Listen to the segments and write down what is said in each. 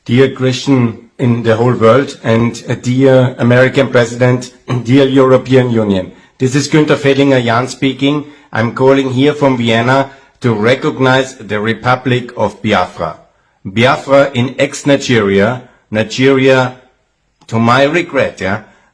Dear Christian in the whole world and dear American President, dear European Union. This is Günther Fellinger-Jahn speaking. I'm calling here from Vienna to recognize the Republic of Biafra. Biafra in ex-Nigeria, Nigeria to my regret,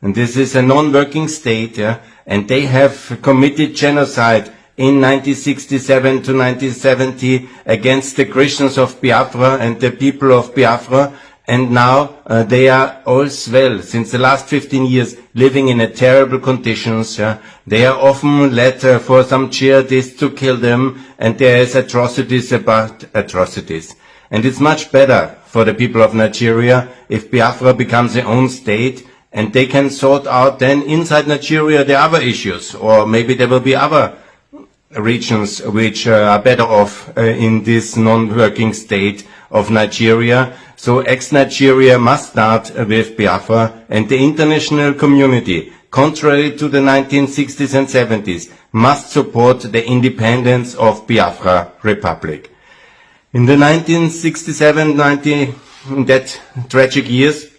and this is a non-working state, and they have committed genocide in 1967 to 1970 against the Christians of Biafra and the people of Biafra, and now they are all well, since the last 15 years, living in terrible conditions. They are often led for some jihadists to kill them, and there is atrocities about atrocities. And it's much better for the people of Nigeria if Biafra becomes their own state, and they can sort out then inside Nigeria the other issues, or maybe there will be other regions which are better off in this non-working state of Nigeria. So ex-Nigeria must start with Biafra, and the international community, contrary to the 1960s and 70s, must support the independence of Biafra Republic. In the 1967-90, that tragic years,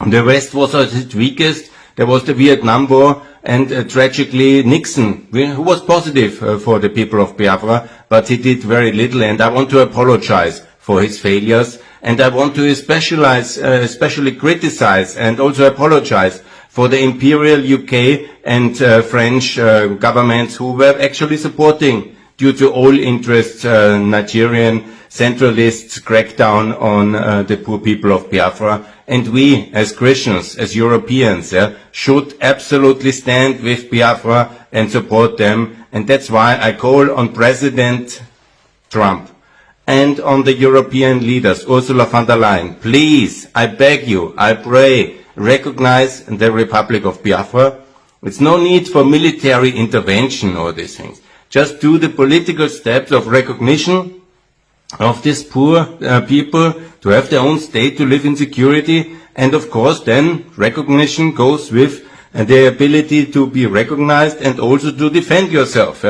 the West was at its weakest. There was the Vietnam War, and tragically Nixon, who was positive for the people of Biafra, but he did very little, and I want to apologize for his failures, and I want to especially criticize and also apologize for the imperial UK and French governments who were actually supporting, due to all interests, Nigerian centralists' crackdown on the poor people of Biafra. And we, as Christians, as Europeans, should absolutely stand with Biafra and support them. And that's why I call on President Trump and on the European leaders, Ursula von der Leyen, please, I beg you, I pray, recognize the Republic of Biafra. It's no need for military intervention or these things. Just do the political steps of recognition of these poor people to have their own state, to live in security, and of course then recognition goes with the ability to be recognized and also to defend yourself.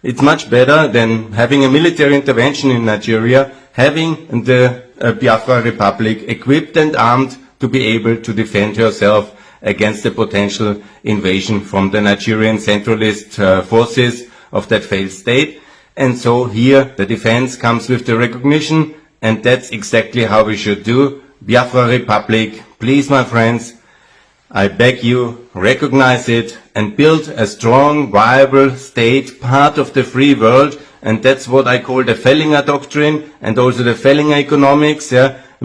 It's much better than having a military intervention in Nigeria, having the Biafra Republic equipped and armed to be able to defend yourself against the potential invasion from the Nigerian centralist forces of that failed state. And so here the defense comes with the recognition, and that's exactly how we should do. Biafra Republic, please my friends, I beg you, recognize it and build a strong, viable state, part of the free world, and that's what I call the Fellinger doctrine and also the Fellinger economics.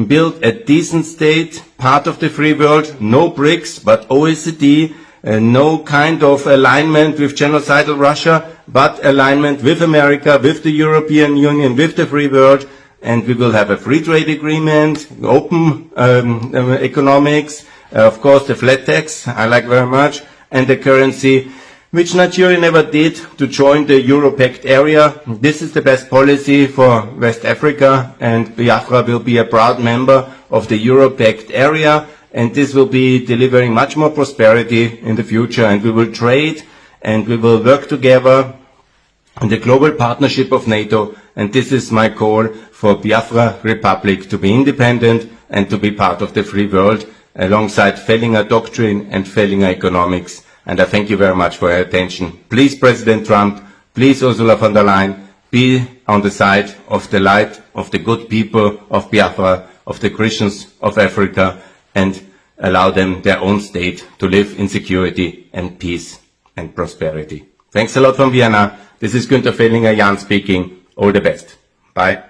Build a decent state, part of the free world, no BRICS, but OECD, no kind of alignment with genocidal Russia, but alignment with America, with the European Union, with the free world, and we will have a free trade agreement, open economics, of course the flat tax, I like very much, and the currency, which Nigeria never did, to join the Euro-Pact area. This is the best policy for West Africa, and Biafra will be a proud member of the Euro-Pact area, and this will be delivering much more prosperity in the future, and we will trade and we will work together in the global partnership of NATO, and this is my call for Biafra Republic to be independent and to be part of the free world alongside Fellinger doctrine and Fellinger economics. And I thank you very much for your attention. Please, President Trump, please, Ursula von der Leyen, be on the side of the light, of the good people of Biafra, of the Christians of Africa, and allow them their own state to live in security and peace and prosperity. Thanks a lot from Vienna. This is Günther Fellinger-Jahn speaking. All the best. Bye.